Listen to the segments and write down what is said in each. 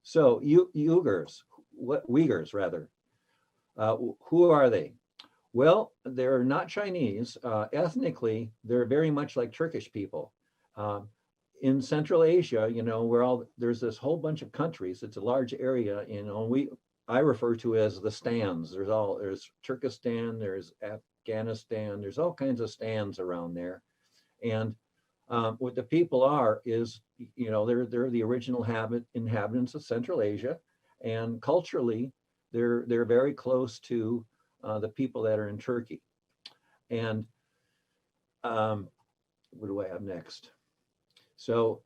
So Uyghurs rather, who are they? Well, they're not Chinese. Ethnically, they're very much like Turkish people. Um, in Central Asia, there's this whole bunch of countries. It's a large area. I refer to as the stands. There's Turkestan, there's Afghanistan, there's all kinds of stands around there. And what the people are is, they're the original inhabitants of Central Asia, and culturally, they're very close to the people that are in Turkey. And what do I have next? So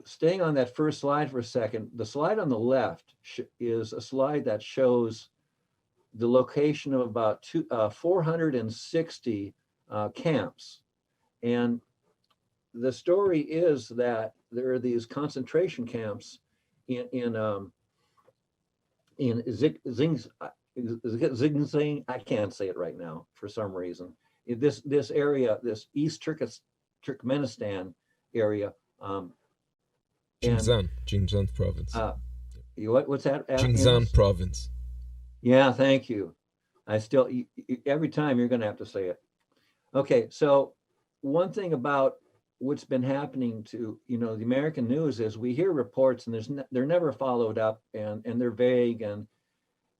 staying on that first slide for a second, the slide on the left is a slide that shows the location of about 460 camps. And the story is that there are these concentration camps in Xinjiang. I can't say it right now for some reason. This area, this East Turkmenistan area. Xinjiang province. What's that? Xinjiang province. Yeah, thank you. Every time you're going to have to say it. Okay, so one thing about what's been happening to the American news is we hear reports and they're never followed up, and they're vague,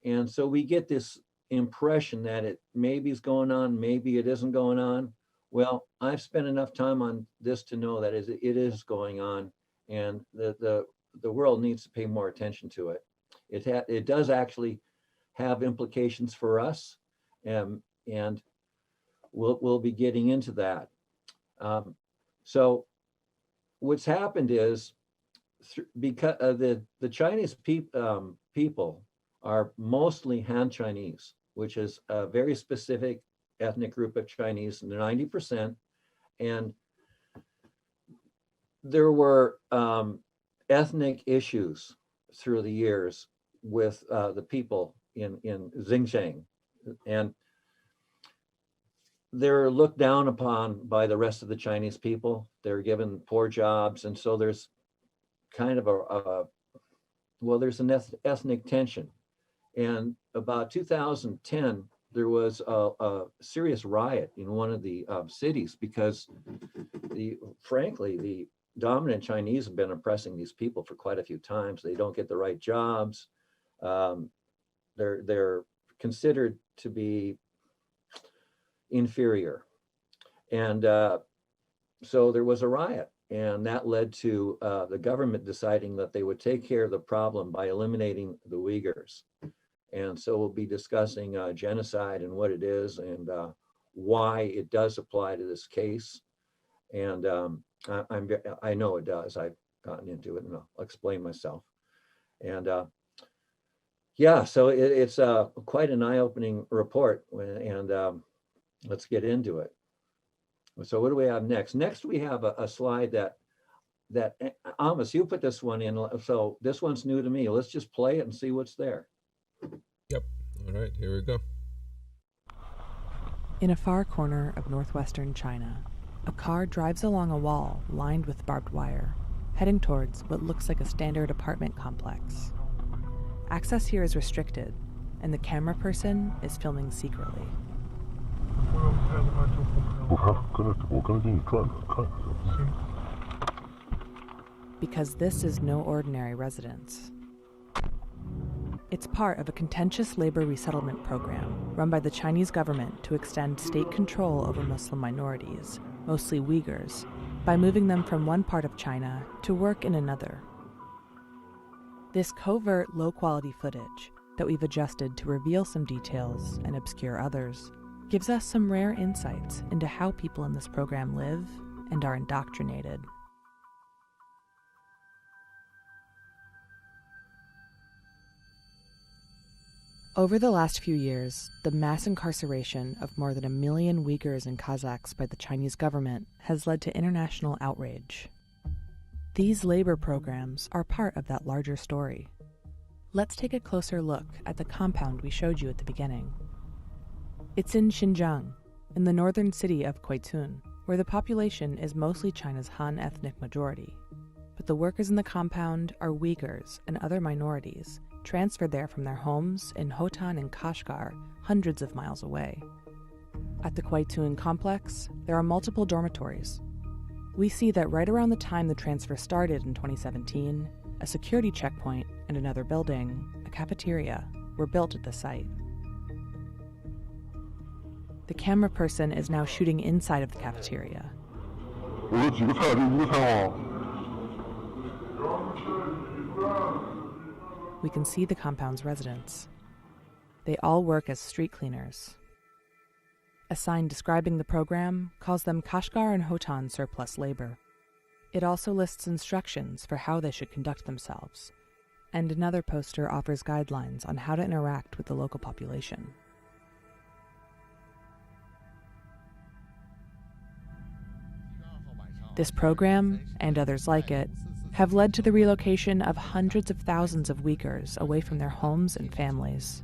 and so we get this impression that it maybe is going on, maybe it isn't going on. Well, I've spent enough time on this to know that it is going on, and the world needs to pay more attention to it. It does actually have implications for us, and we'll be getting into that. So what's happened is because the Chinese people are mostly Han Chinese, which is a very specific ethnic group of Chinese, and they're 90%. And there were ethnic issues through the years with the people in Xinjiang, and they're looked down upon by the rest of the Chinese people. They're given poor jobs, and so there's kind of there's an ethnic tension. And about 2010, there was a serious riot in one of the cities because frankly, the dominant Chinese have been oppressing these people for quite a few times. They don't get the right jobs. They're considered to be inferior. And so there was a riot, and that led to the government deciding that they would take care of the problem by eliminating the Uyghurs. And so we'll be discussing genocide and what it is, and why it does apply to this case. And I know it does. I've gotten into it, and I'll explain myself. And so it's quite an eye-opening report, and let's get into it. So what do we have next? Next, we have a slide that Amos, you put this one in. So this one's new to me. Let's just play it and see what's there. Yep. All right, here we go. In a far corner of northwestern China, a car drives along a wall lined with barbed wire, heading towards what looks like a standard apartment complex. Access here is restricted, and the camera person is filming secretly. Because this is no ordinary residence. It's part of a contentious labor resettlement program run by the Chinese government to extend state control over Muslim minorities, mostly Uyghurs, by moving them from one part of China to work in another. This covert, low-quality footage that we've adjusted to reveal some details and obscure others gives us some rare insights into how people in this program live and are indoctrinated. Over the last few years, the mass incarceration of more than 1 million Uyghurs and Kazakhs by the Chinese government has led to international outrage. These labor programs are part of that larger story. Let's take a closer look at the compound we showed you at the beginning. It's in Xinjiang, in the northern city of Quaitun, where the population is mostly China's Han ethnic majority. But the workers in the compound are Uighurs and other minorities, transferred there from their homes in Hotan and Kashgar, hundreds of miles away. At the Kwaitun complex, there are multiple dormitories. We see that right around the time the transfer started in 2017, a security checkpoint and another building, a cafeteria, were built at the site. The camera person is now shooting inside of the cafeteria. We can see the compound's residents. They all work as street cleaners. A sign describing the program calls them Kashgar and Hotan surplus labor. It also lists instructions for how they should conduct themselves, and another poster offers guidelines on how to interact with the local population. This program, and others like it, have led to the relocation of hundreds of thousands of Uighurs away from their homes and families.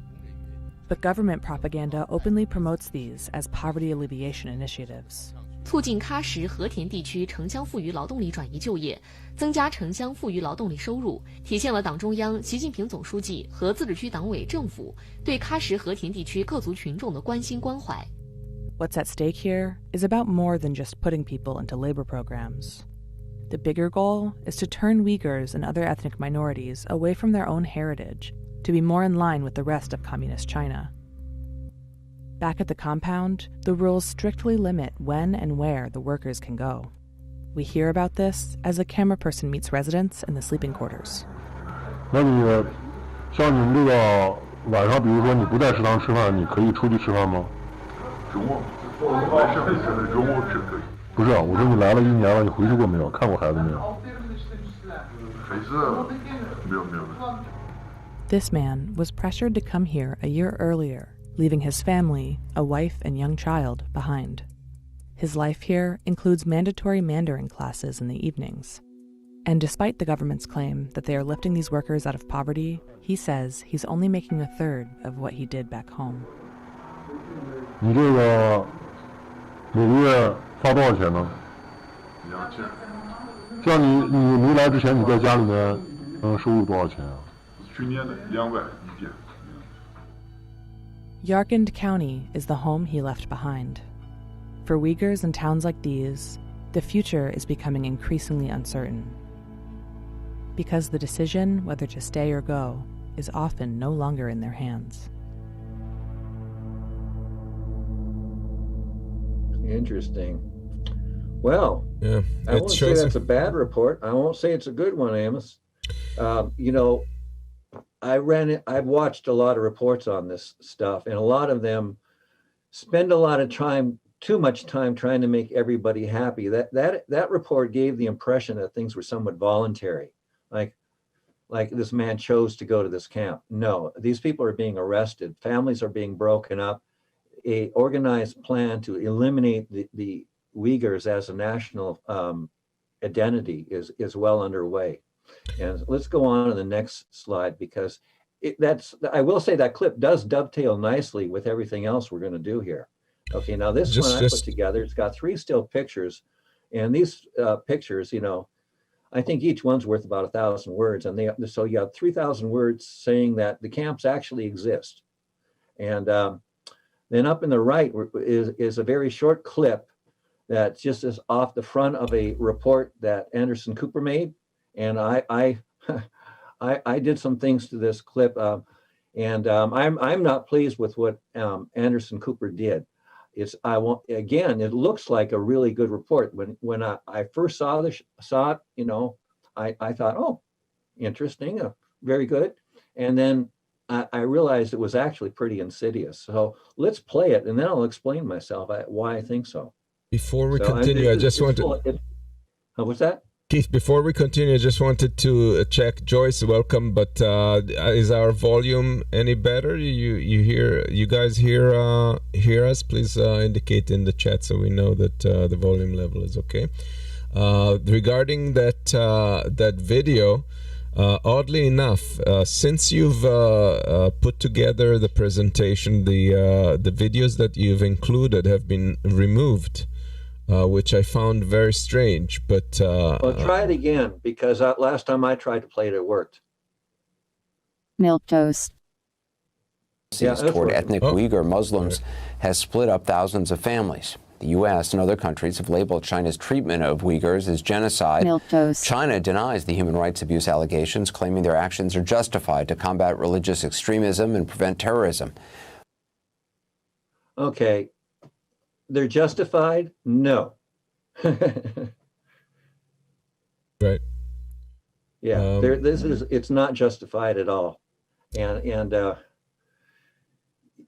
But government propaganda openly promotes these as poverty alleviation initiatives. 促进喀什和田地区城乡富余劳动力转移就业，增加城乡富余劳动力收入，体现了党中央、习近平总书记和自治区党委政府对喀什和田地区各族群众的关心关怀。What's at stake here is about more than just putting people into labor programs. The bigger goal is to turn Uighurs and other ethnic minorities away from their own heritage to be more in line with the rest of communist China. Back at the compound, the rules strictly limit when and where the workers can go. We hear about this as a camera person meets residents in the sleeping quarters. 那你像你们这个晚上，比如说你不在食堂吃饭，你可以出去吃饭吗？中午，中午吃可以。不是，我说你来了1年了，你回去过没有？看过孩子没有？孩子没有。This man was pressured to come here a year earlier, leaving his family, a wife and young child, behind. His life here includes mandatory Mandarin classes in the evenings. And despite the government's claim that they are lifting these workers out of poverty, he says he's only making a third of what he did back home. 你这个每个月发多少钱呢2000。像你没来之前，你在家里面收入多少钱啊？去年的200一天。Yarkand County is the home he left behind. For Uighurs in towns like these, the future is becoming increasingly uncertain. Because the decision whether to stay or go is often no longer in their hands. Interesting. Well, Yeah, I won't say that's a bad report. I won't say it's a good one, Amos. You know, I've watched a lot of reports on this stuff, and a lot of them spend a lot of time, too much time, trying to make everybody happy. That report gave the impression that things were somewhat voluntary, like this man chose to go to this camp. No, these people are being arrested. Families are being broken up. A organized plan to eliminate the Uighurs as a national identity is well underway. And let's go on to the next slide, because I will say that clip does dovetail nicely with everything else we're going to do here. Okay, now this one I put together, it's got 3 still pictures, and these pictures, you know, I think each one's worth about 1,000 words, and so you have 3,000 words saying that the camps actually exist. And then up in the right is a very short clip that just is off the front of a report that Anderson Cooper made. And I did some things to this clip, and I'm not pleased with what Anderson Cooper did. It looks like a really good report. When I first saw it, you know, I thought, oh, interesting, very good. And then I realized it was actually pretty insidious. So let's play it, and then I'll explain myself why I think so. Before we continue, I just want to... What's that? Keith, before we continue, I just wanted to check. Joyce, welcome, but is our volume any better? You guys hear us? Please indicate in the chat so we know that the volume level is okay. Regarding that video, oddly enough, since you've put together the presentation, the videos that you've included have been removed which I found very strange. But well, try it again, because last time I tried to play it, it worked. Milquetoast. Toward ethnic Uyghur Muslims Right. has split up thousands of families. The U.S. and other countries have labeled China's treatment of Uyghurs as genocide. Milquetoast. China denies the human rights abuse allegations, claiming their actions are justified to combat religious extremism and prevent terrorism. Okay, they're justified? No. right. Yeah, it's not justified at all.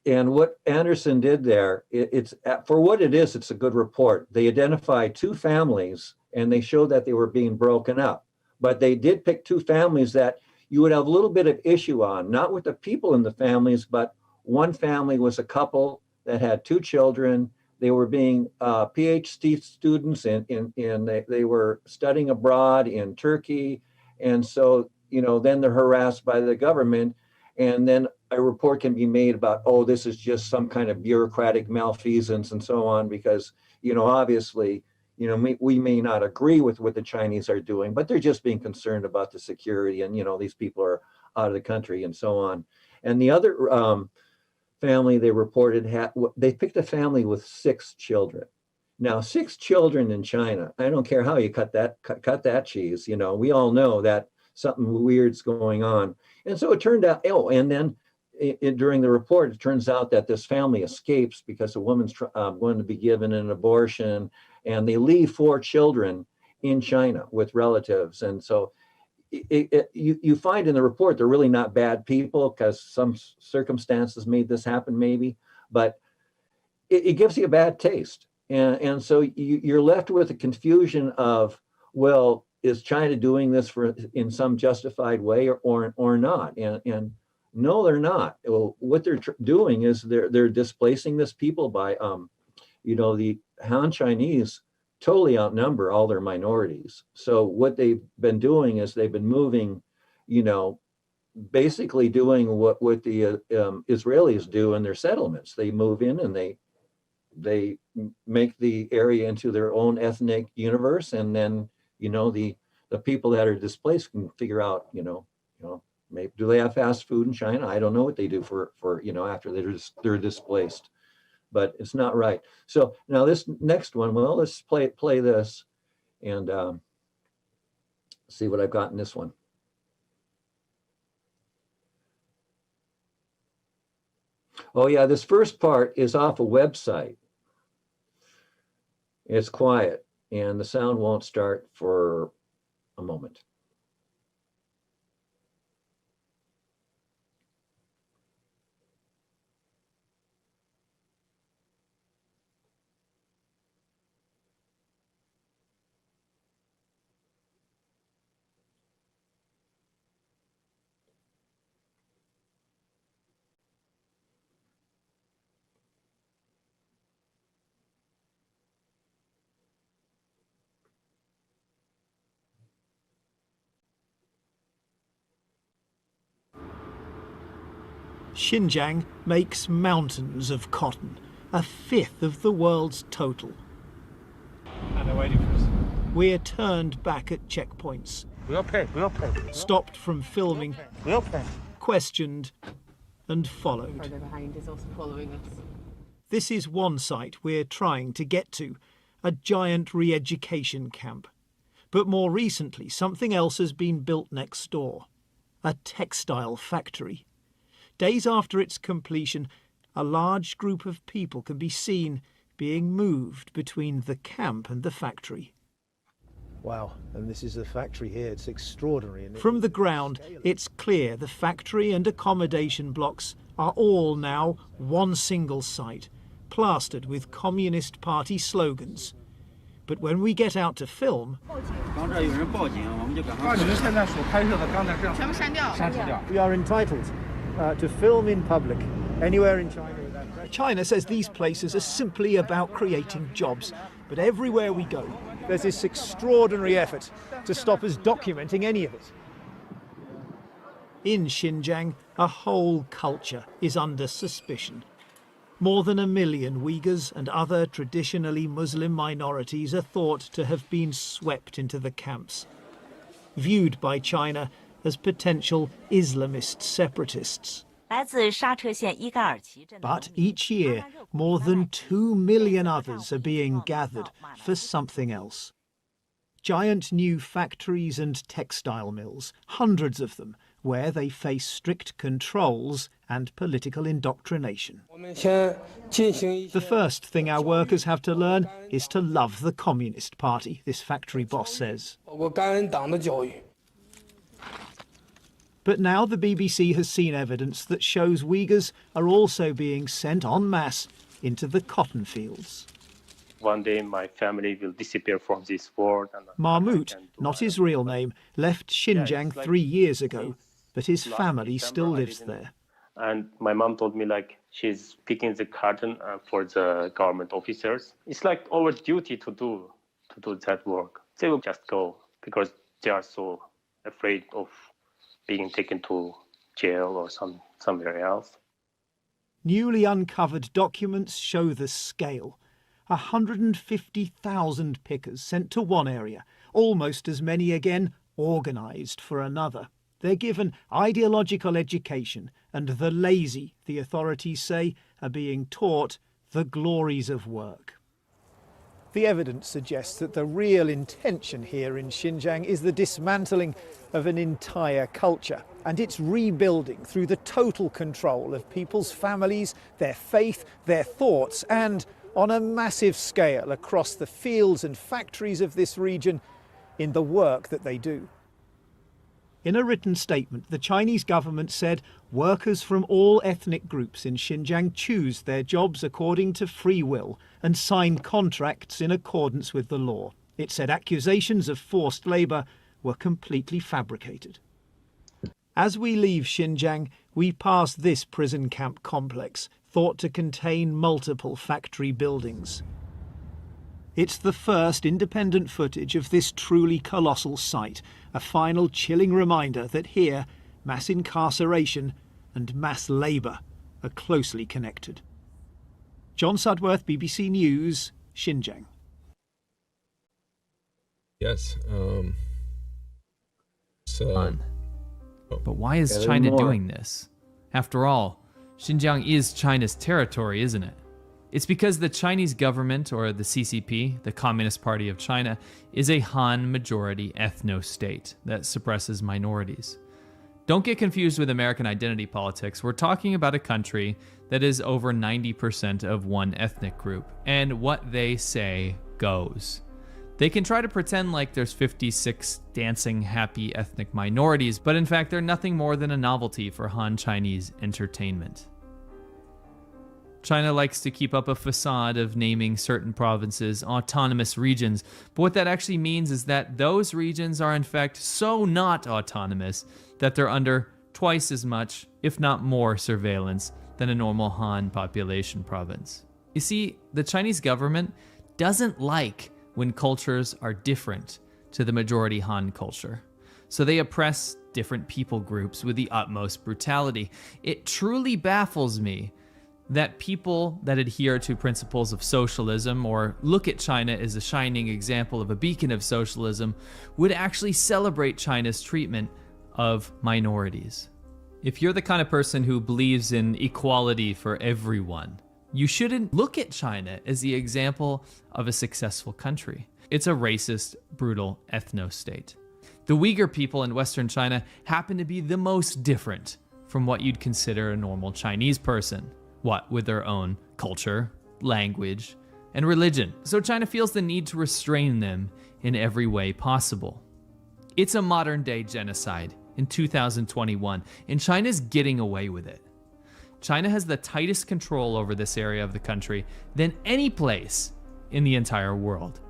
And what Anderson did there, it's for what it is, it's a good report. They identified two families and they showed that they were being broken up. But they did pick two families that you would have a little bit of issue on, not with the people in the families, but one family was a couple that had two children. They were being PhD students and they were studying abroad in Turkey. And so, then they're harassed by the government. And then a report can be made about, oh, this is just some kind of bureaucratic malfeasance and so on, because, obviously, we may not agree with what the Chinese are doing, but they're just being concerned about the security and, these people are out of the country and so on. And the other family they reported, they picked a family with 6 children. Now, 6 children in China, I don't care how you cut that cheese, we all know that something weird's going on. And so it turned out, and then during the report, it turns out that this family escapes because a woman's going to be given an abortion, and they leave 4 children in China with relatives. And so you find in the report, they're really not bad people because some circumstances made this happen maybe, but it gives you a bad taste. And so you're left with a confusion of, well, is China doing this in some justified way or not? And no, they're not. Well, what they're doing is they're displacing this people by, the Han Chinese totally outnumber all their minorities. So what they've been doing is they've been moving, basically doing what the Israelis do in their settlements. They move in and they make the area into their own ethnic universe, and then the people that are displaced can figure out, maybe do they have fast food in China? I don't know what they do for after they're displaced, but it's not right. So now this next one, well, let's play this and see what I've got in this one. Oh yeah, this first part is off a website. It's quiet and the sound won't start for a moment. Xinjiang makes mountains of cotton, 1/5 of the world's total. And they're waiting for us. We're turned back at checkpoints, stopped from filming, questioned and followed. Further behind is also following us. This is one site we're trying to get to, a giant re-education camp. But more recently, something else has been built next door, a textile factory. Days after its completion, a large group of people can be seen being moved between the camp and the factory. Wow, and this is the factory here. It's extraordinary. From the ground, it's clear the factory and accommodation blocks are all now one single site, plastered with Communist Party slogans. But when we get out to film, We are entitled to film in public anywhere in China. China says these places are simply about creating jobs. But everywhere we go, There's this extraordinary effort to stop us documenting any of it. in Xinjiang, a whole culture is under suspicion. More than 1 million Uyghurs and other traditionally Muslim minorities are thought to have been swept into the camps, viewed by China as potential Islamist separatists. But each year, more than 2 million others are being gathered for something else. Giant new factories and textile mills, hundreds of them, where they face strict controls and political indoctrination. The first thing our workers have to learn is to love the Communist Party, this factory boss says. But now the BBC has seen evidence that shows Uyghurs are also being sent en masse into the cotton fields. One day my family will disappear from this world. Mahmoud, not his real name, left Xinjiang 3 years ago, but his family still lives there. And my mom told me she's picking the cotton for the government officers. It's like our duty to do that work. They will just go because they are so afraid of being taken to jail or somewhere else. Newly uncovered documents show the scale. 150,000 pickers sent to one area, almost as many again organised for another. They're given ideological education, and the lazy, the authorities say, are being taught the glories of work. The evidence suggests that the real intention here in Xinjiang is the dismantling of an entire culture and its rebuilding through the total control of people's families, their faith, their thoughts, and on a massive scale across the fields and factories of this region in the work that they do. In a written statement, the Chinese government said workers from all ethnic groups in Xinjiang choose their jobs according to free will and sign contracts in accordance with the law. It said accusations of forced labour were completely fabricated. As we leave Xinjiang, we pass this prison camp complex, thought to contain multiple factory buildings. It's the first independent footage of this truly colossal site, a final chilling reminder that here, mass incarceration and mass labour are closely connected. John Sudworth, BBC News, Xinjiang. Yes. But why is China doing this? After all, Xinjiang is China's territory, isn't it? It's because the Chinese government, or the CCP, the Communist Party of China, is a Han-majority ethno-state that suppresses minorities. Don't get confused with American identity politics. We're talking about a country that is over 90% of one ethnic group, and what they say goes. They can try to pretend like there's 56 dancing, happy ethnic minorities, but in fact they're nothing more than a novelty for Han Chinese entertainment. China likes to keep up a facade of naming certain provinces autonomous regions, but what that actually means is that those regions are in fact so not autonomous that they're under twice as much, if not more, surveillance than a normal Han population province. You see, the Chinese government doesn't like when cultures are different to the majority Han culture, so they oppress different people groups with the utmost brutality. It truly baffles me that people that adhere to principles of socialism or look at China as a shining example of a beacon of socialism would actually celebrate China's treatment of minorities. If you're the kind of person who believes in equality for everyone, you shouldn't look at China as the example of a successful country. It's a racist, brutal ethno-state. The Uyghur people in Western China happen to be the most different from what you'd consider a normal Chinese person. What with their own culture, language, and religion. So China feels the need to restrain them in every way possible. It's a modern-day genocide in 2021, and China's getting away with it. China has the tightest control over this area of the country than any place in the entire world.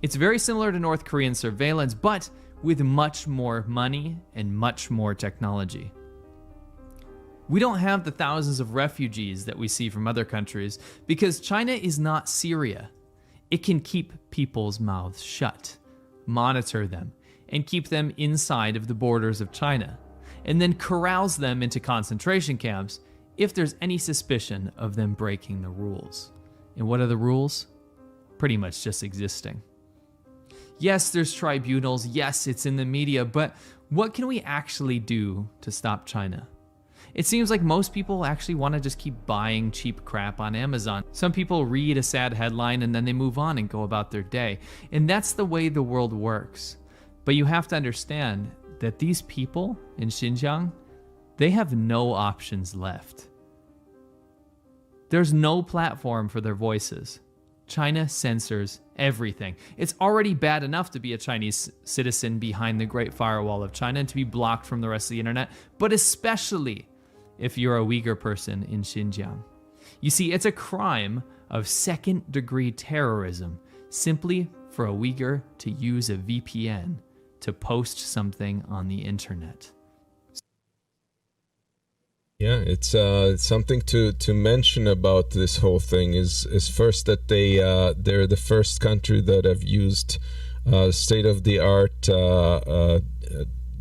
It's very similar to North Korean surveillance, but with much more money and much more technology. We don't have the thousands of refugees that we see from other countries because China is not Syria. It can keep people's mouths shut, monitor them, and keep them inside of the borders of China, and then corrals them into concentration camps if there's any suspicion of them breaking the rules. And what are the rules? Pretty much just existing. Yes, there's tribunals. Yes, it's in the media. But what can we actually do to stop China? It seems like most people actually want to just keep buying cheap crap on Amazon. Some people read a sad headline and then they move on and go about their day. And that's the way the world works. But you have to understand that these people in Xinjiang, they have no options left. There's no platform for their voices. China censors everything. It's already bad enough to be a Chinese citizen behind the Great Firewall of China and to be blocked from the rest of the internet, but especially if you're a Uyghur person in Xinjiang. You see, it's a crime of second-degree terrorism simply for a Uyghur to use a VPN to post something on the internet. Yeah, it's something to mention about this whole thing is first that they're the first country that have used state-of-the-art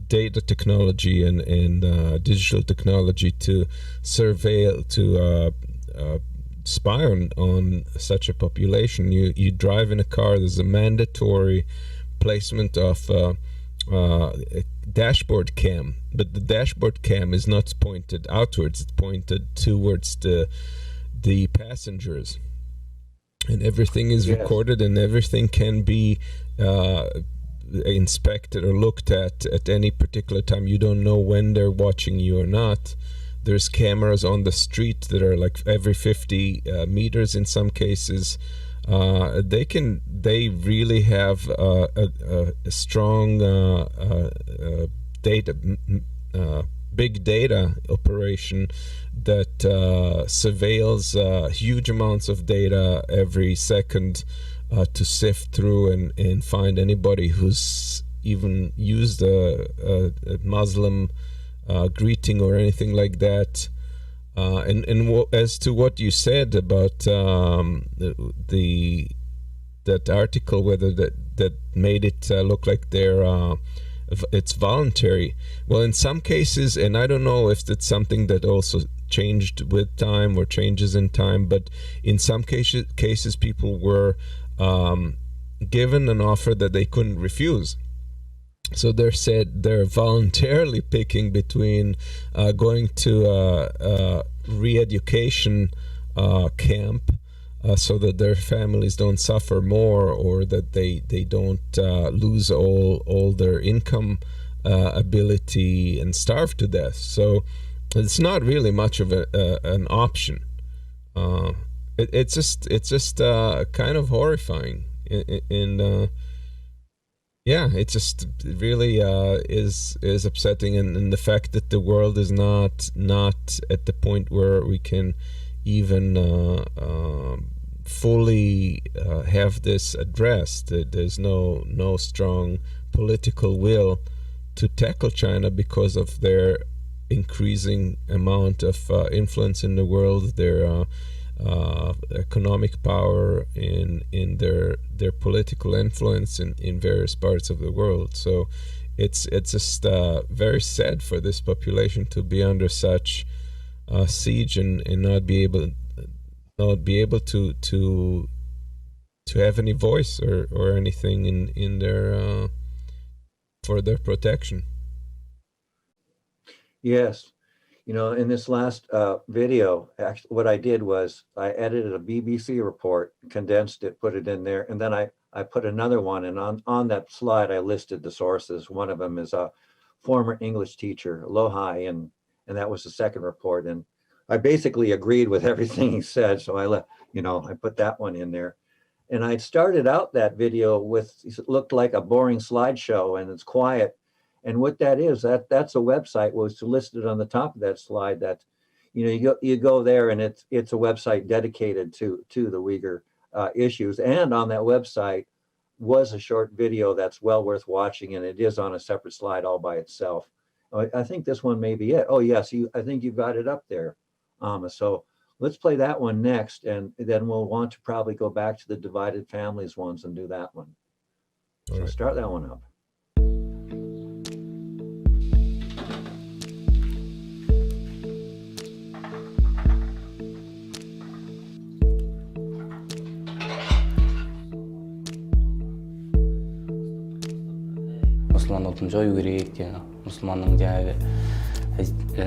data technology and digital technology to surveil, to spy on such a population. You drive in a car, there's a mandatory placement of a dashboard cam, but the dashboard cam is not pointed outwards, it's pointed towards the passengers, and everything is recorded and everything can be inspected or looked at any particular time. You don't know when they're watching you or not. There's cameras on the street that are like every 50 meters in some cases. They really have a strong big data operation that surveils huge amounts of data every second to sift through and find anybody who's even used a Muslim greeting or anything like that. As to what you said about that article, whether that made it look like it's voluntary. Well, in some cases, and I don't know if that's something that also changed with time or changes in time, but in some cases people were given an offer that they couldn't refuse. So they're voluntarily picking between going to a re-education camp so that their families don't suffer more, or that they don't lose all their income ability and starve to death. So it's not really much of an option. It's just kind of horrifying, and yeah, it just really is upsetting, and the fact that the world is not at the point where we can even fully have this addressed. There's no strong political will to tackle China because of their increasing amount of influence in the world, their economic power, in their political influence in various parts of the world. So it's just very sad for this population to be under such siege and not be able to have any voice or anything in their for their protection. Yes. You know, in this last video, actually, what I did was I edited a BBC report, condensed it, put it in there, and then I put another one, and on that slide I listed the sources. One of them is a former English teacher, Lohai, and that was the second report. And I basically agreed with everything he said, so I put that one in there. And I started out that video with, it looked like a boring slideshow, and it's quiet. And what that is, that's a website, was listed on the top of that slide, that, you go there and it's a website dedicated to the Uyghur issues. And on that website was a short video that's well worth watching, and it is on a separate slide all by itself. I think this one may be it. Oh yes, I think you got it up there, Amos. So let's play that one next, and then we'll want to probably go back to the divided families ones and do that one. So start that one up. мұсылман ұлтын жою керек, мұсылманның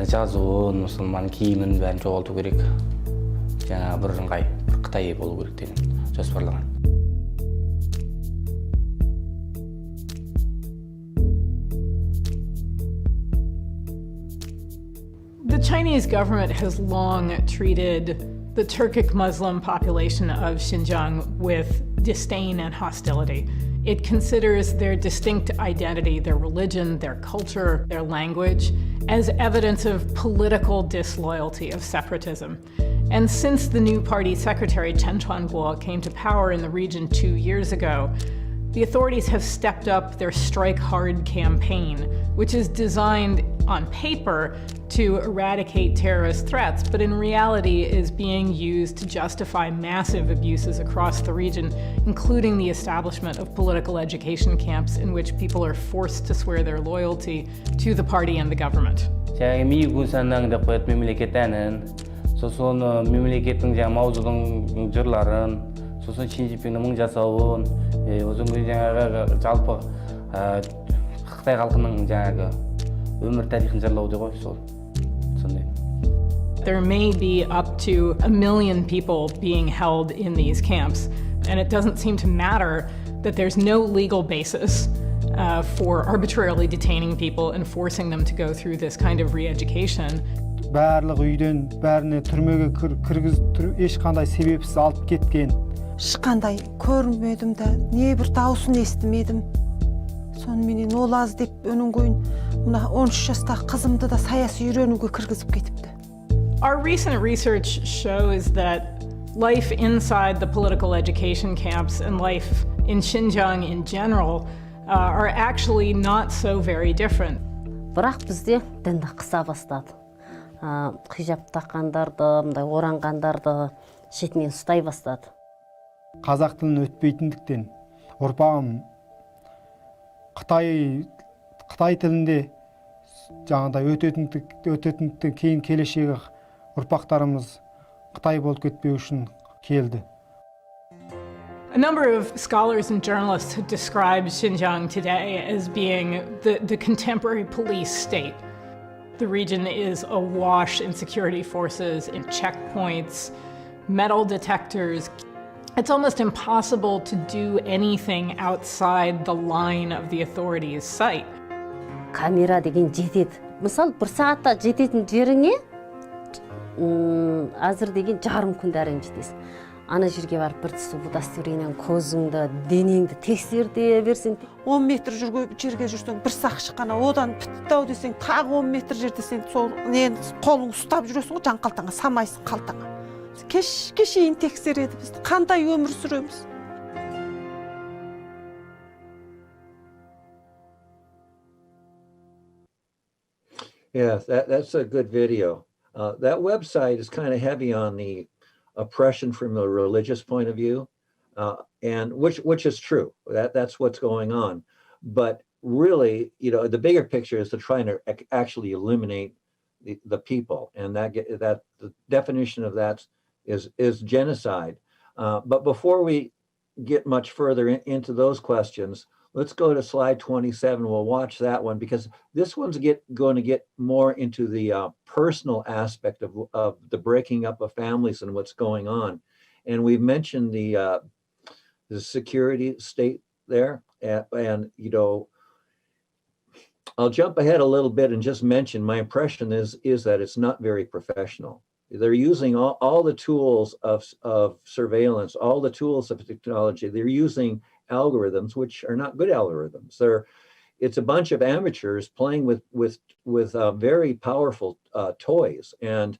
жазуын, мұсылман киімін бәрін жоғалту керек. Бірыңғай Қытай болу керек деген жоспарлаған. The Chinese government has long treated the Turkic Muslim population of Xinjiang with disdain and hostility. It considers their distinct identity, their religion, their culture, their language, as evidence of political disloyalty, of separatism. And since the new party secretary Chen Chuanguo came to power in the region 2 years ago, the authorities have stepped up their Strike Hard campaign, which is designed on paper to eradicate terrorist threats, but in reality is being used to justify massive abuses across the region, including the establishment of political education camps in which people are forced to swear their loyalty to the party and the government. Сосын мемлекеттің маузудың жырларын, сосын Шинжипиннің мың жасауын, жалпы Қытай халқының өмір тарихын жырлауды ғой сол. There may be up to 1 million people being held in these camps, and it doesn't seem to matter that there's no legal basis for arbitrarily detaining people and forcing them to go through this kind of re-education. Барлық үйден бәріне түрмеге кіргізіп ешқандай себепсіз алып кеткен. Ешқандай көрмедім де, не бір дауысын естімедім. Сонымен ол аз деп өнің қойын, мына 13 жастағы қызымды да саяси үйренуге кіргізіп кетіпті. Our recent research shows that life inside the political education camps and life in Xinjiang in general are actually not so very different. Бірақ бізде дінді қыса бастады. Хижаб таққандарды, мындай оранғандарды шетінен ұстай бастады. Қазақ тілін өтпейтіндіктен ұрпағым Қытай тілінде жаңағыдай өтетіндіктен кейін келешегі ұрпақтарымыз Қытай болып кетпеу үшін келді. A number of scholars and journalists have described Xinjiang today as being the contemporary police state. The region is awash in security forces, in checkpoints, metal detectors. It's almost impossible to do anything outside the line of the authorities' sight. Камера деген жетеді. Мысалы, бір сағатта жететін жеріңе, азыр деген жарым күндәрін жетесің. Ана жерге барып бір түсіп удостоверениең көзіңді, денеңді тексерте берсең, 10 метр жерге жүрсең, бір сақшы қана одан бітті-ау десең, тағы 10 метр жерде сен сол қолың ұстап жүресің ғой, жан қалтаңа, самайсың қалтаңа. Кешке шейін тексереді бізді. Қандай өмір сүреміз? Yes, that's a good video. That website is kind of heavy on the oppression from a religious point of view, and which is true. That's what's going on. But really, the bigger picture is to try to actually eliminate the people, and that the definition of that is genocide. But before we get much further into those questions, let's go to slide 27. We'll watch that one because this one's going to get more into the personal aspect of the breaking up of families and what's going on. And we've mentioned the security state there, and I'll jump ahead a little bit and just mention my impression is that it's not very professional. They're using all the tools of surveillance, all the tools of technology. They're using algorithms, which are not good algorithms. It's a bunch of amateurs playing with very powerful toys, and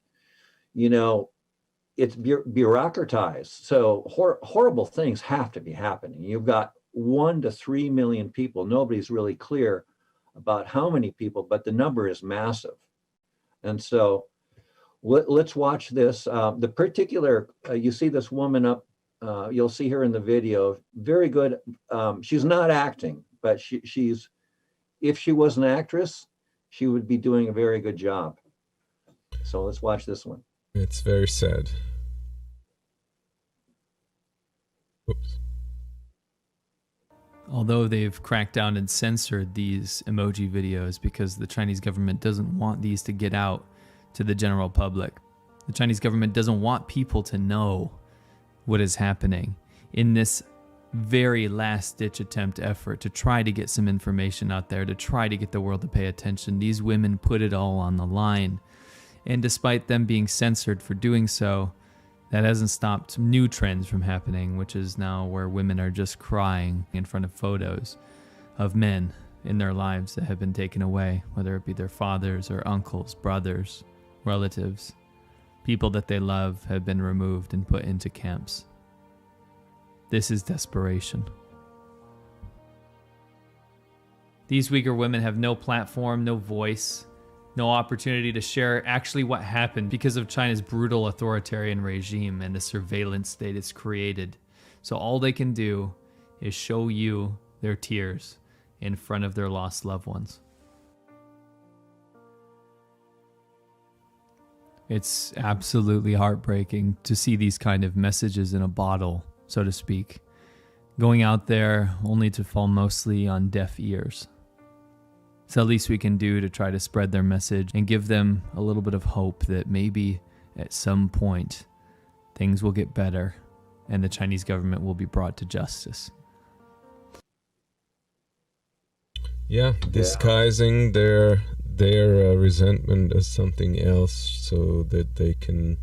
it's bureaucratized. So horrible things have to be happening. You've got 1 to 3 million people. Nobody's really clear about how many people, but the number is massive. And so let's watch this. The particular, you see this woman up. You'll see her in the video. Very good. She's not acting, but she's. If she was an actress, she would be doing a very good job. So let's watch this one. It's very sad. Oops. Although they've cracked down and censored these emoji videos because the Chinese government doesn't want these to get out to the general public. The Chinese government doesn't want people to know what is happening in this very last-ditch attempt effort to try to get some information out there, to try to get the world to pay attention. These women put it all on the line. And despite them being censored for doing so, that hasn't stopped new trends from happening, which is now where women are just crying in front of photos of men in their lives that have been taken away, whether it be their fathers or uncles, brothers, relatives. People that they love have been removed and put into camps. This is desperation. These Uighur women have no platform, no voice, no opportunity to share actually what happened because of China's brutal authoritarian regime and the surveillance state it's created. So all they can do is show you their tears in front of their lost loved ones. It's absolutely heartbreaking to see these kind of messages in a bottle, so to speak, going out there only to fall mostly on deaf ears. It's the least we can do to try to spread their message and give them a little bit of hope that maybe at some point things will get better and the Chinese government will be brought to justice. Yeah, disguising their resentment as something else so that they can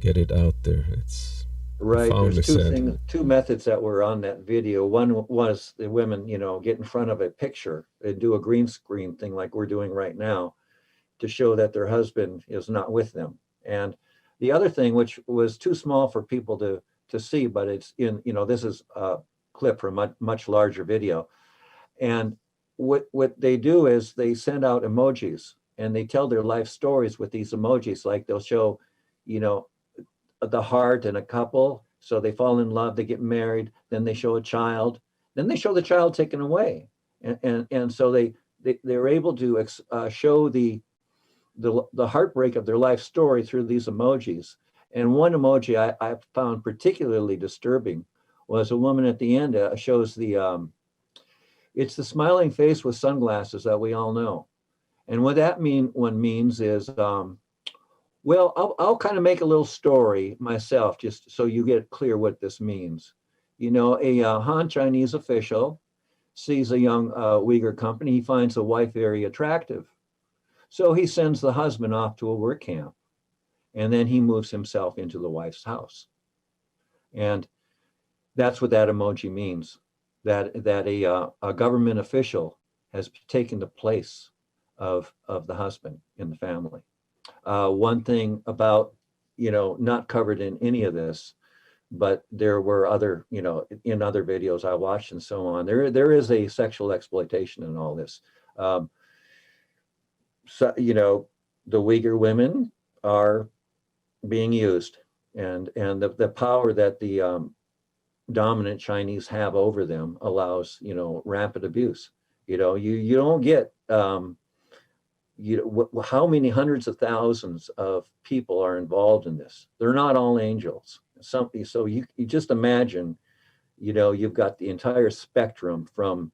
get it out there. It's right. profoundly There's sad. two methods that were on that video. One was the women, get in front of a picture and do a green screen thing like we're doing right now to show that their husband is not with them. And the other thing, which was too small for people to see, but it's in, this is a clip from a much larger video. And what they do is they send out emojis and they tell their life stories with these emojis. Like they'll show, the heart and a couple. So they fall in love, they get married, then they show a child, then they show the child taken away. And so they're able to show the heartbreak of their life story through these emojis. And one emoji I found particularly disturbing was a woman at the end shows it's the smiling face with sunglasses that we all know. And what that means is, well, I'll kind of make a little story myself, just so you get clear what this means. A Han Chinese official sees a young Uighur company. He finds the wife very attractive. So he sends the husband off to a work camp. And then he moves himself into the wife's house. And that's what that emoji means. That a government official has taken the place of the husband in the family. One thing about, not covered in any of this, but there were other, in other videos I watched and so on, there is a sexual exploitation in all this. So, the Uighur women are being used, and the power that the dominant Chinese have over them allows, rampant abuse. You don't get, how many hundreds of thousands of people are involved in this? They're not all angels. So you just imagine, you've got the entire spectrum from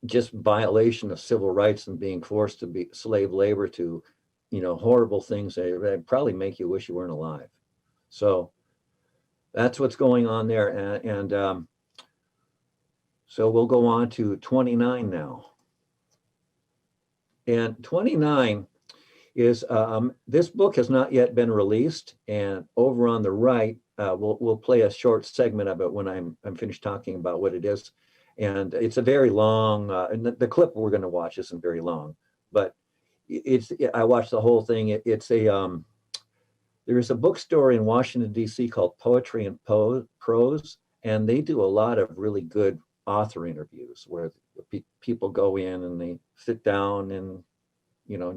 just violation of civil rights and being forced to be slave labor to, horrible things that probably make you wish you weren't alive. So that's what's going on there. And so we'll go on to 29 now. And 29 is, this book has not yet been released. And over on the right, we'll play a short segment of it when I'm finished talking about what it is. And it's a very long, and the clip we're going to watch isn't very long, but I watched the whole thing. There is a bookstore in Washington, D.C. called Poetry and Prose, and they do a lot of really good author interviews where people go in and they sit down in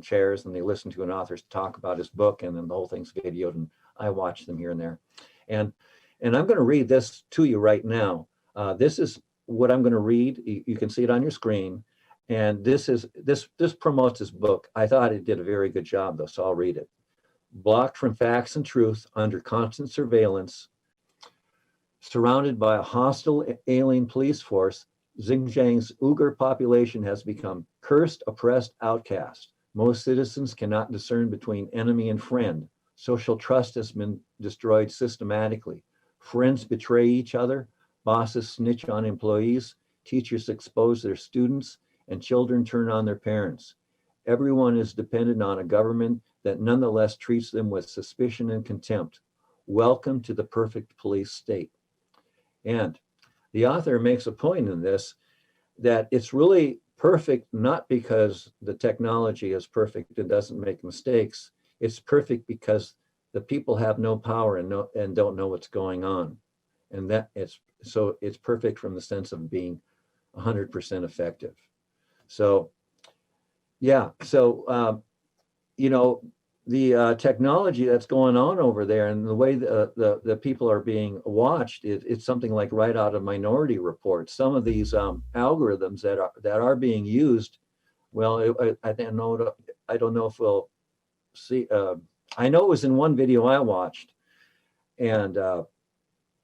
chairs and they listen to an author talk about his book, and then the whole thing's videoed, and I watch them here and there. And I'm going to read this to you right now. This is what I'm going to read. You can see it on your screen. And this promotes his book. I thought it did a very good job though, so I'll read it. Blocked from facts and truth, under constant surveillance, Surrounded by a hostile alien police force, Xinjiang's Uighur population has become cursed, oppressed, outcast. Most citizens cannot discern between enemy and friend. Social trust has been destroyed systematically. Friends betray each other, bosses snitch on employees, teachers expose their students, and children turn on their parents. Everyone is dependent on a government that nonetheless treats them with suspicion and contempt. Welcome to the perfect police state. And the author makes a point in this that it's really perfect not because the technology is perfect and doesn't make mistakes. It's perfect because the people have no power and don't know what's going on. And that it's perfect from the sense of being 100% effective. So yeah, so the technology that's going on over there and the way the people are being watched, it's something like right out of Minority Report. Some of these algorithms that are being used, well, I don't know if we'll see. I know it was in one video I watched, and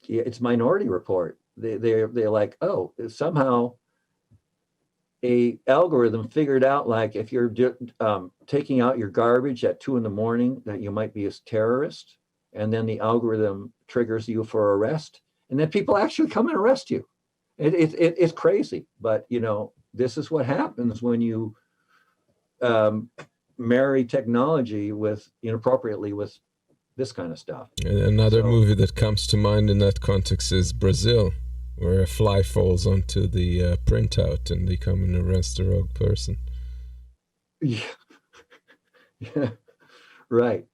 it's Minority Report. They're like, oh, somehow a algorithm figured out, like, if you're taking out your garbage at 2 a.m, that you might be a terrorist, and then the algorithm triggers you for arrest, and then people actually come and arrest you. It's crazy, but this is what happens when you marry technology with inappropriately with this kind of stuff. And another movie that comes to mind in that context is Brazil, where a fly falls onto the printout and they come and arrest the rogue person. Yeah. Yeah, right.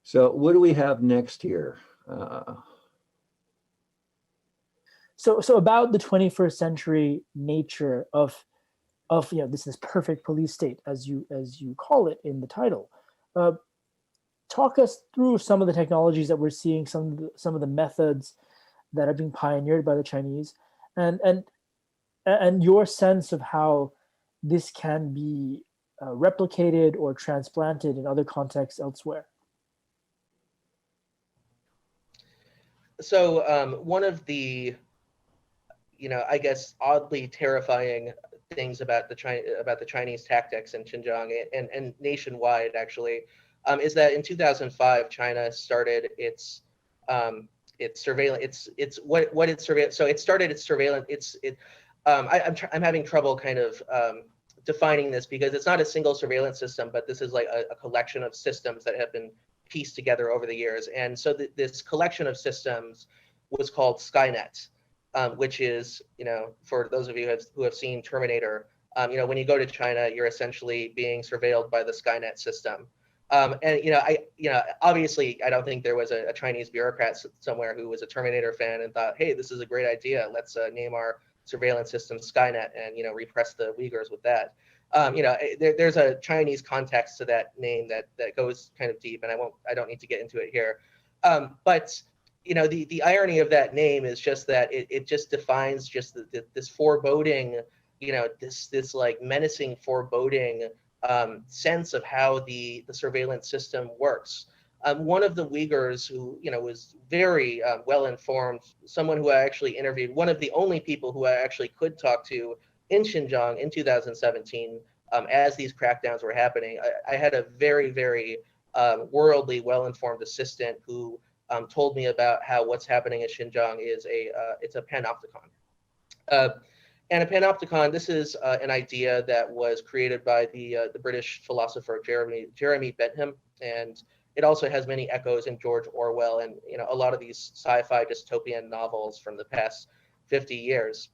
So what do we have next here? So about the 21st century nature of this perfect police state, as you call it in the title. Talk us through some of the technologies that we're seeing, some of the methods that are being pioneered by the Chinese, and your sense of how this can be replicated or transplanted in other contexts elsewhere. So one of the, I guess, oddly terrifying things about the Chinese tactics in Xinjiang and nationwide, actually, is that in 2005 China started its surveillance. So it started its surveillance. I'm having trouble kind of defining this, because it's not a single surveillance system, but this is like a collection of systems that have been pieced together over the years. And so this collection of systems was called Skynet, which is, for those of you who have seen Terminator, when you go to China, you're essentially being surveilled by the Skynet system. Obviously, I don't think there was a Chinese bureaucrat somewhere who was a Terminator fan and thought, hey, this is a great idea. Let's name our surveillance system Skynet and, repress the Uighurs with that. There's a Chinese context to that name that goes kind of deep, and I don't need to get into it here. But the irony of that name is just that it just defines just this foreboding, this like menacing foreboding sense of how the surveillance system works. One of the Uighurs who was very well informed, someone who I actually interviewed, one of the only people who I actually could talk to in Xinjiang in 2017 as these crackdowns were happening. I had a very, very worldly, well-informed assistant who told me about how what's happening in Xinjiang is it's a panopticon. And a panopticon, this is an idea that was created by the British philosopher Jeremy Bentham, and it also has many echoes in George Orwell and a lot of these sci-fi dystopian novels from the past 50 years.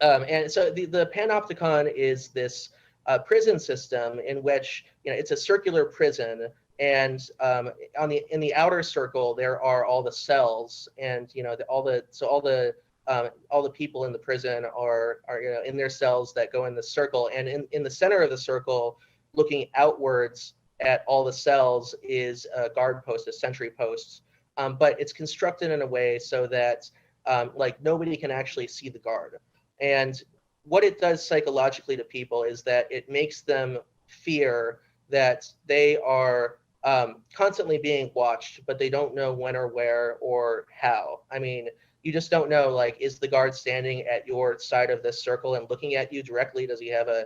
And so the panopticon is this prison system in which it's a circular prison, and in the outer circle there are all the cells, and all the people in the prison are in their cells that go in the circle, and in the center of the circle, looking outwards at all the cells, is a guard post, a sentry post, but it's constructed in a way so that like nobody can actually see the guard. And what it does psychologically to people is that it makes them fear that they are constantly being watched, but they don't know when or where or how. I mean, you just don't know, like, is the guard standing at your side of this circle and looking at you directly? Does he have a,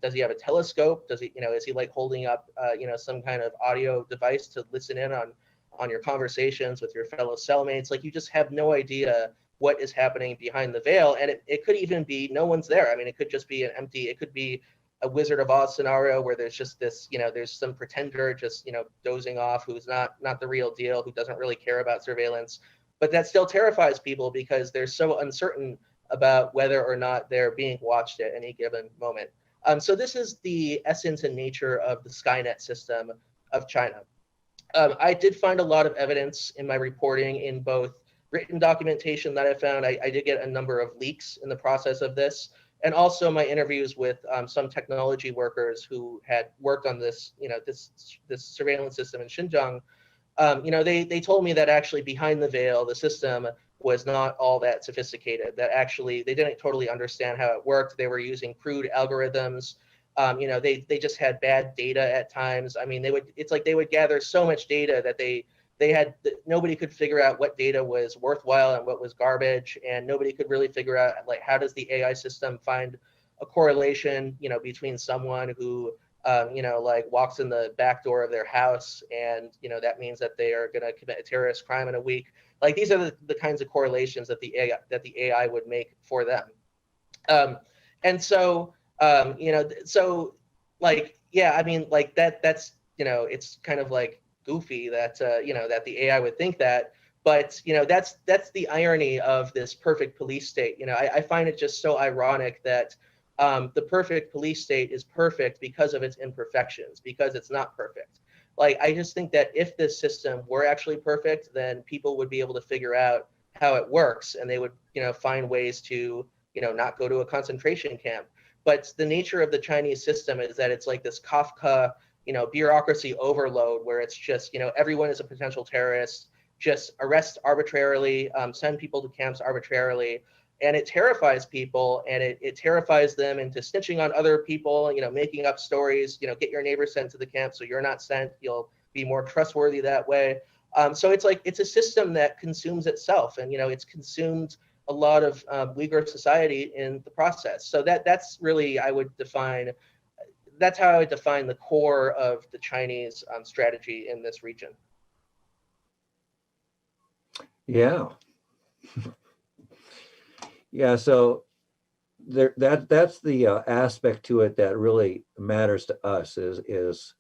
does he have a telescope? Does he, is he like holding up, some kind of audio device to listen in on your conversations with your fellow cellmates? Like, you just have no idea what is happening behind the veil. And it could even be no one's there. I mean, it could just be it could be a Wizard of Oz scenario where there's just this, there's some pretender just, dozing off who's not the real deal, who doesn't really care about surveillance. But that still terrifies people because they're so uncertain about whether or not they're being watched at any given moment. So this is the essence and nature of the Skynet system of China. I did find a lot of evidence in my reporting in both written documentation that I found. I did get a number of leaks in the process of this, and also my interviews with some technology workers who had worked on this, this surveillance system in Xinjiang. They told me that actually behind the veil, the system was not all that sophisticated, that actually they didn't totally understand how it worked. They were using crude algorithms. They just had bad data at times. I mean, it's like they would gather so much data that nobody could figure out what data was worthwhile and what was garbage. And nobody could really figure out, like, how does the AI system find a correlation, between someone who, like walks in the back door of their house and, that means that they are going to commit a terrorist crime in a week. Like, these are the kinds of correlations that the AI would make for them. And so, so like, yeah, I mean, like that's, it's kind of like goofy that, that the AI would think that, but, that's the irony of this perfect police state. I find it just so ironic that the perfect police state is perfect because of its imperfections, because it's not perfect. Like, I just think that if this system were actually perfect, then people would be able to figure out how it works, and they would, find ways to, not go to a concentration camp. But the nature of the Chinese system is that it's like this Kafka, bureaucracy overload, where it's just, everyone is a potential terrorist, just arrest arbitrarily, send people to camps arbitrarily. And it terrifies people, and it terrifies them into snitching on other people, making up stories, get your neighbor sent to the camp so you're not sent. You'll be more trustworthy that way. So it's like, it's a system that consumes itself, and, it's consumed a lot of Uyghur society in the process. So that's really, that's how I would define the core of the Chinese strategy in this region. Yeah. Yeah, so that's the aspect to it that really matters to us is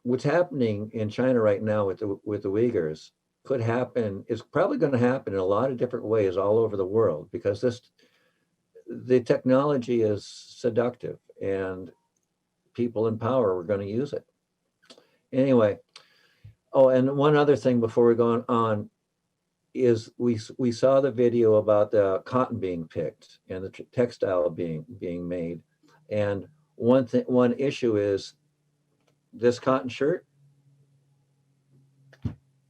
what's happening in China right now with the Uyghurs could happen, is probably going to happen in a lot of different ways all over the world, because the technology is seductive and people in power are going to use it. Anyway, and one other thing before we go on is we saw the video about the cotton being picked and the textile being made, and one issue is this cotton shirt.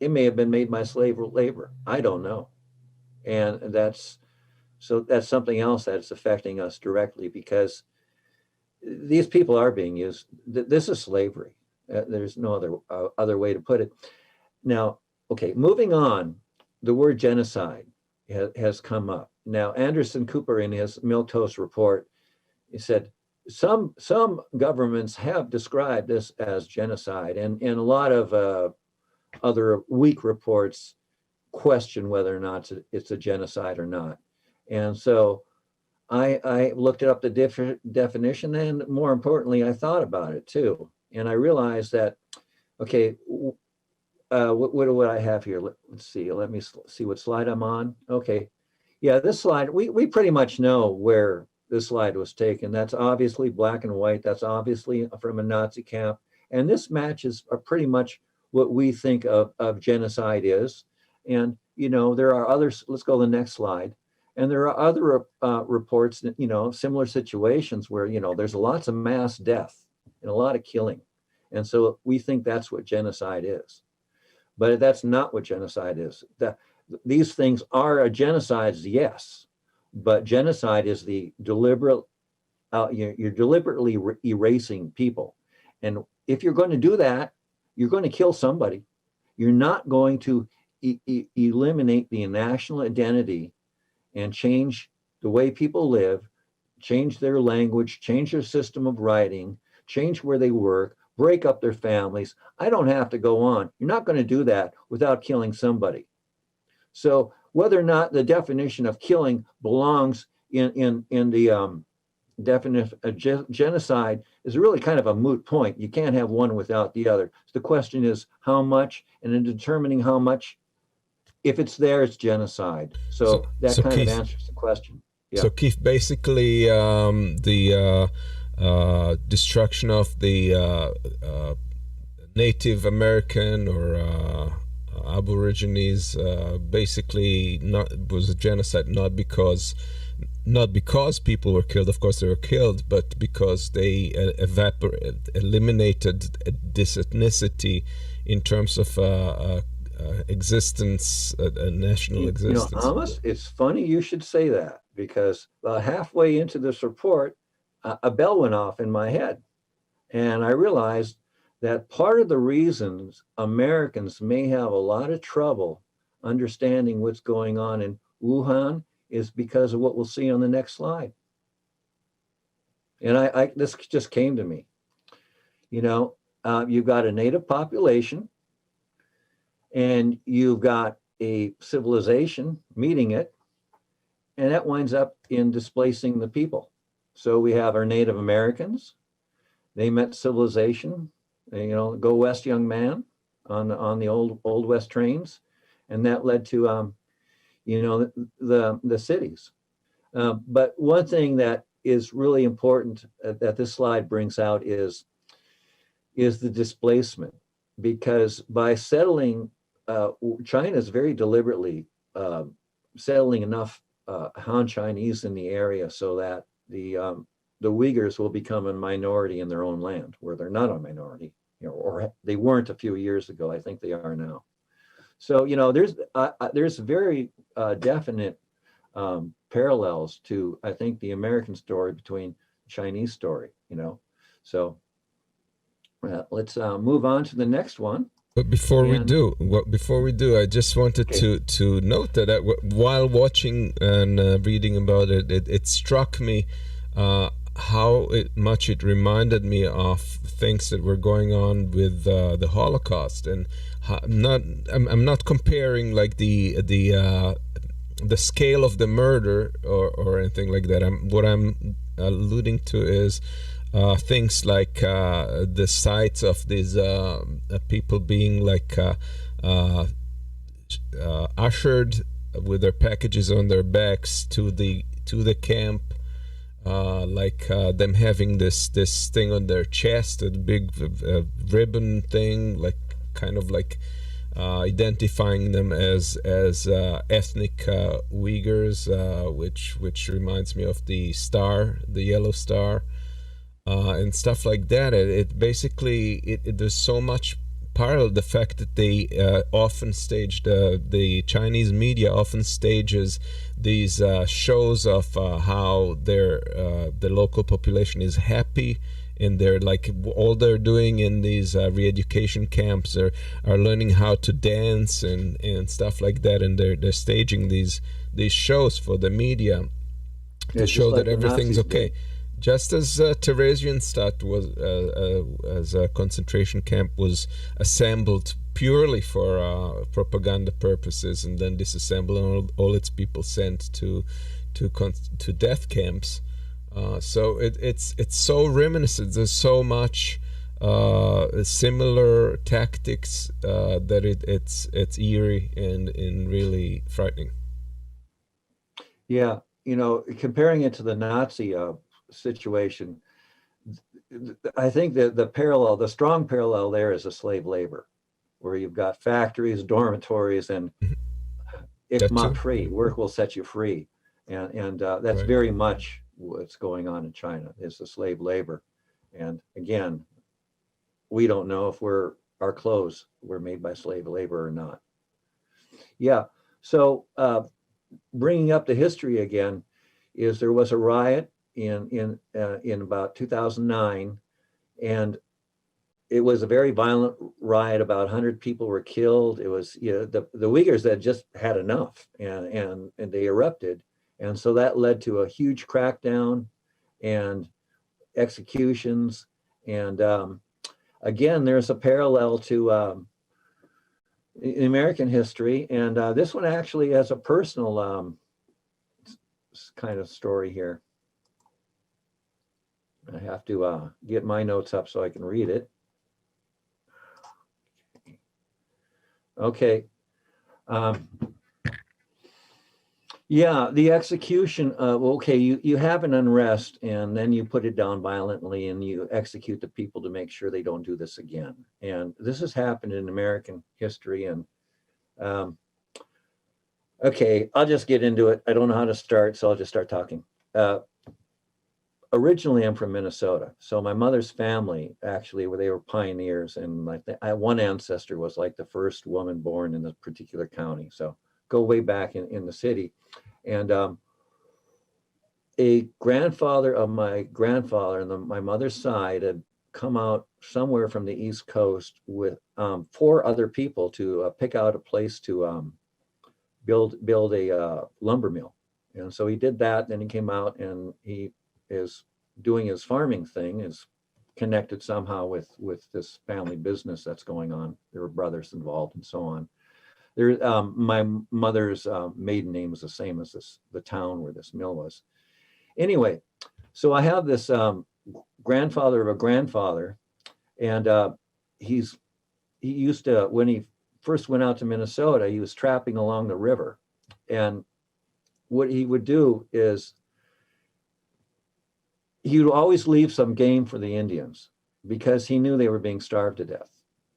It may have been made by slave labor. I don't know, and that's something else that's affecting us directly, because these people are being used. This is slavery. There's no other way to put it. Now, okay, moving on. The word genocide has come up. Now, Anderson Cooper, in his Milquetoast report, he said some governments have described this as genocide, and a lot of other weak reports question whether or not it's a genocide or not. And so I looked up the definition, and more importantly, I thought about it too. And I realized that, okay, what do I have here? Let's see. Let me see what slide I'm on. Okay. Yeah, this slide, we pretty much know where this slide was taken. That's obviously black and white. That's obviously from a Nazi camp. And this matches pretty much what we think of genocide is. And, there are others. Let's go to the next slide. And there are other reports, similar situations where, there's lots of mass death and a lot of killing. And so we think that's what genocide is. But that's not what genocide is. These things are a genocide, yes, but genocide is the deliberate, you're deliberately erasing people. And if you're going to do that, you're going to kill somebody. You're not going to eliminate the national identity and change the way people live, change their language, change their system of writing, change where they work, break up their families. I don't have to go on. You're not going to do that without killing somebody. So whether or not the definition of killing belongs in the definition of genocide is really kind of a moot point. You can't have one without the other. So the question is how much, and in determining how much, if it's there, it's genocide. So that kind Keith, of answers the question. Yeah. So Keith, basically the destruction of the Native American or Aborigines basically was a genocide, not because people were killed. Of course they were killed, but because they eliminated this ethnicity in terms of existence, national existence. You know, Amos, it's funny you should say that, because halfway into this report, a bell went off in my head, and I realized that part of the reasons Americans may have a lot of trouble understanding what's going on in Wuhan is because of what we'll see on the next slide. And this just came to me. You know, you've got a native population, and you've got a civilization meeting it, and that winds up in displacing the people. So we have our Native Americans. They met civilization, you know, go west, young man, on the old west trains, and that led to you know, the cities. But one thing that is really important that this slide brings out is the displacement, because by settling, China is very deliberately settling enough Han Chinese in the area so that the Uighurs will become a minority in their own land, where they're not a minority, you know, or they weren't a few years ago. I think they are now. So, you know, there's very definite parallels to, I think, the American story between the Chinese story, you know. So let's move on to the next one. But before we do, I just wanted to note that while watching and reading about it, it struck me how much it reminded me of things that were going on with the Holocaust, and I'm not comparing like the scale of the murder or anything like that. What I'm alluding to is things like the sights of these people being like ushered with their packages on their backs to the camp, like them having this thing on their chest, a big ribbon thing, like kind of like identifying them as ethnic Uighurs, which reminds me of the yellow star, and stuff like that. It basically there's so much parallel. The fact that they often staged, the Chinese media often stages these shows of how the local population is happy, and they're like, all they're doing in these re-education camps are learning how to dance and stuff like that, and they're staging these shows for the media to show that everything's okay. Just as Theresienstadt was, as a concentration camp, was assembled purely for propaganda purposes, and then disassembled and all its people sent to death camps. So it's so reminiscent. There's so much similar tactics that it's eerie and really frightening. Yeah, you know, comparing it to the Nazi situation, I think that the strong parallel there is the slave labor, where you've got factories, dormitories, and ikma free, work will set you free, and that's very much what's going on in China, is the slave labor. And again, we don't know if our clothes were made by slave labor or not. Yeah, so bringing up the history again, is there was a riot in about 2009, and it was a very violent riot. About 100 people were killed. It was, the Uighurs had just had enough, and they erupted. And so that led to a huge crackdown and executions. And again, there's a parallel to American history. And this one actually has a personal kind of story here. I have to get my notes up so I can read it. Okay. Yeah, the execution of, okay, you have an unrest and then you put it down violently and you execute the people to make sure they don't do this again. And this has happened in American history. And okay, I'll just get into it. I don't know how to start, so I'll just start talking. Originally, I'm from Minnesota. So my mother's family, actually, they were pioneers. And like one ancestor was like the first woman born in this particular county. So go way back in the city. And a grandfather of my grandfather on my mother's side had come out somewhere from the East Coast with 4 other people to pick out a place to build a lumber mill. And so he did that. Then he came out and he is doing his farming thing, is connected somehow with this family business that's going on. There were brothers involved and so on. There, my mother's maiden name was the same as the town where this mill was. Anyway, so I have this grandfather of a grandfather, and he used to, when he first went out to Minnesota, he was trapping along the river. And what he would do is he would always leave some game for the Indians because he knew they were being starved to death.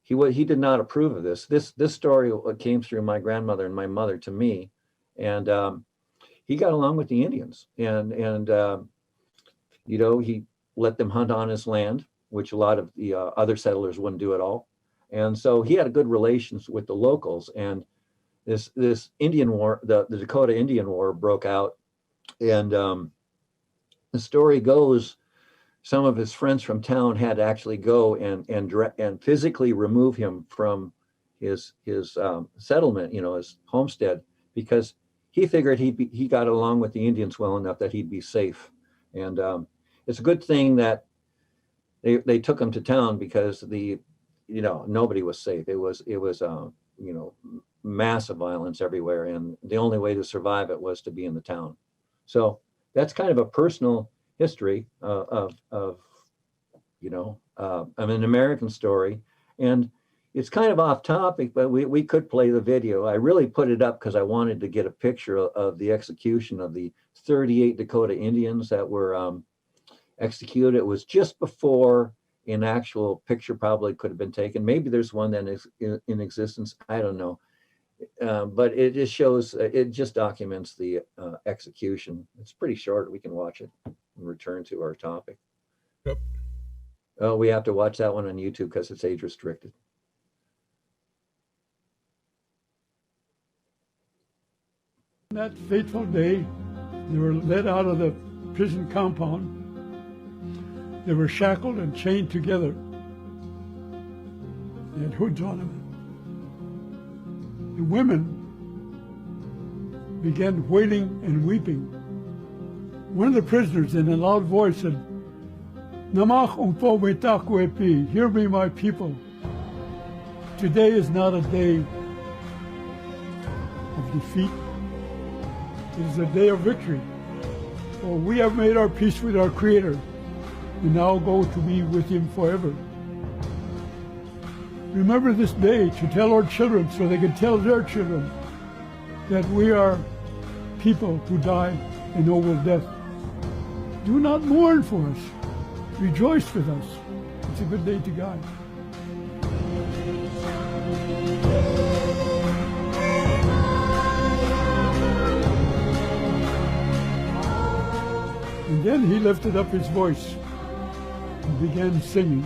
He did not approve of this. This story came through my grandmother and my mother to me, and he got along with the Indians, and he let them hunt on his land, which a lot of the other settlers wouldn't do at all. And so he had a good relations with the locals. And this Indian war, the Dakota Indian War, broke out, and the story goes, some of his friends from town had to actually go and physically remove him from his settlement, his homestead, because he figured he got along with the Indians well enough that he'd be safe. And it's a good thing that they took him to town, because nobody was safe. It was massive violence everywhere, and the only way to survive it was to be in the town. So that's kind of a personal history of an American story. And it's kind of off topic, but we could play the video. I really put it up because I wanted to get a picture of the execution of the 38 Dakota Indians that were executed. It was just before an actual picture probably could have been taken. Maybe there's one that is in existence. I don't know. But it just shows, it just documents the execution. It's pretty short. We can watch it and return to our topic. Yep. Oh, we have to watch that one on YouTube because it's age restricted. That fateful day, they were led out of the prison compound. They were shackled and chained together. They had hoods on them. The women began wailing and weeping. One of the prisoners, in a loud voice, said, "Namach umpo metakwepi, hear me, my people. Today is not a day of defeat. It is a day of victory. For we have made our peace with our Creator. We now go to be with Him forever. Remember this day to tell our children so they can tell their children that we are people who died a noble death. Do not mourn for us. Rejoice with us. It's a good day to God." And then he lifted up his voice and began singing.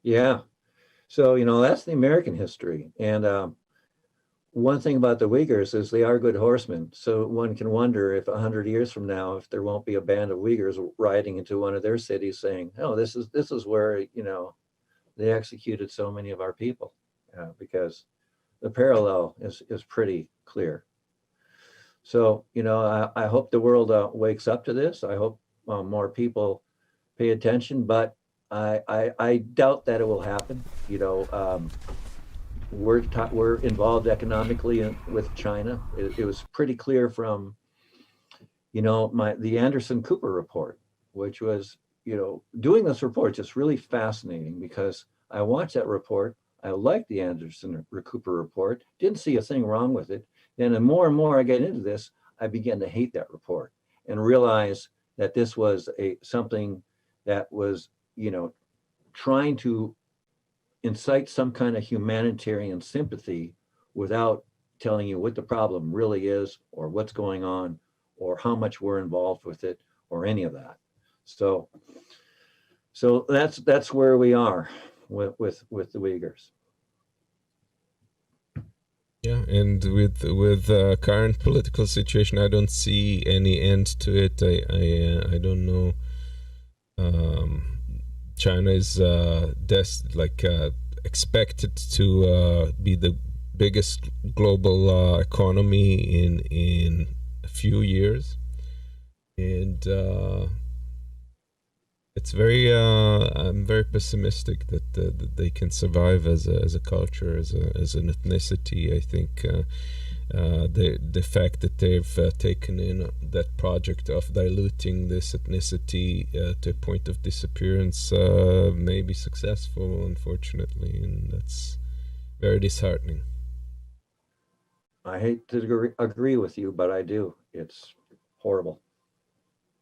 Yeah. So, that's the American history. And one thing about the Uyghurs is they are good horsemen. So one can wonder if 100 years from now, if there won't be a band of Uyghurs riding into one of their cities saying, "Oh, this is where they executed so many of our people," because the parallel is pretty clear. So I hope the world wakes up to this. I hope more people pay attention, but I doubt that it will happen. We're involved economically with China. It was pretty clear from the Anderson Cooper report, which was doing this report just really fascinating, because I watched that report. I liked the Anderson Cooper report, didn't see a thing wrong with it. Then the more and more I get into this, I began to hate that report and realize that this was something that was trying to incite some kind of humanitarian sympathy without telling you what the problem really is, or what's going on, or how much we're involved with it, or any of that. So that's where we are with the Uyghurs. Yeah, and with current political situation, I don't see any end to it. I don't know. China is expected to be the biggest global economy in a few years, and it's very I'm very pessimistic that they can survive as a culture, as an ethnicity. I think the fact that they've taken in that project of diluting this ethnicity to a point of disappearance may be successful, unfortunately, and that's very disheartening. I hate to agree with you, but I do. It's horrible.